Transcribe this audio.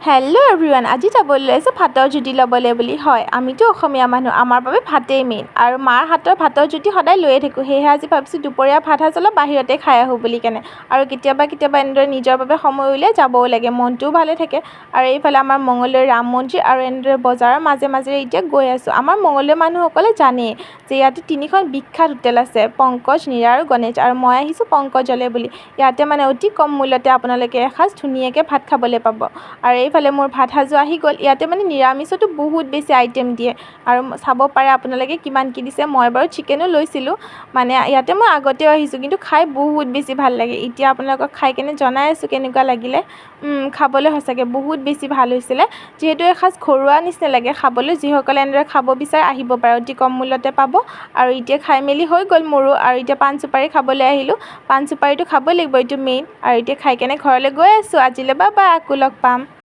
Hello' everyone, আজি যাবলৈ ওলাইছোঁ ভাতৰ জুতি ল'বলৈ বুলি। হয়, আমিতো অসমীয়া মানুহ, আমাৰ বাবে ভাতেই মেইন আৰু মাৰ হাতৰ ভাতৰ জুতি সদায় লৈয়ে থাকোঁ। সেয়েহে আজি ভাবিছোঁ দুপৰীয়া ভাত সাজ অলপ বাহিৰতে খাই আহোঁ বুলি কেনে। আৰু কেতিয়াবা এনেদৰে নিজৰ বাবে সময় উলিয়াই যাবও লাগে, মনটোও ভালে থাকে। আৰু এইফালে আমাৰ মঙলদৈ ৰাম মন্দিৰ আৰু এনেদৰে বজাৰৰ মাজে মাজেৰে এতিয়া গৈ আছোঁ। আমাৰ মঙলদৈ মানুহসকলে জানেই যে ইয়াতে তিনিখন বিখ্যাত হোটেল আছে, পংকজ, নীৰা আৰু গণেশ। আৰু মই আহিছোঁ পংকজলৈ বুলি। ইয়াতে মানে অতি কম মূল্যতে আপোনালোকে এসাঁজ ধুনীয়াকৈ ভাত খাবলৈ পাব। আৰু এইফালে মোৰ ভাত সাজো আহি গ'ল। ইয়াতে মানে নিৰামিষতো বহুত বেছি আইটেম দিয়ে আৰু চাব পাৰে আপোনালোকে কিমান কি দিছে। মই বাৰু চিকেনো লৈছিলোঁ, মানে ইয়াতে মই আগতেও আহিছোঁ, কিন্তু খাই বহুত বেছি ভাল লাগে। এতিয়া আপোনালোকক খাই কেনে জনাই আছোঁ কেনেকুৱা লাগিলে। খাবলৈ সঁচাকৈ বহুত বেছি ভাল হৈছিলে। যিহেতু এসাঁজ ঘৰুৱা নিচিনা লাগে খাবলৈ। যিসকলে এনেদৰে খাব বিচাৰে আহিব পাৰে, অতি কম মূল্যতে পাব। আৰু এতিয়া খাই মেলি হৈ গ'ল মোৰো, আৰু এতিয়া পাণ চুপাৰী খাবলৈ আহিলোঁ। পাণ চুপাৰীটো খাবই লাগিব, এইটো মেইন। আৰু এতিয়া খাই কেনে ঘৰলৈ গৈ আছোঁ। আজিলৈ বাই বাই, আকৌ লগ পাম।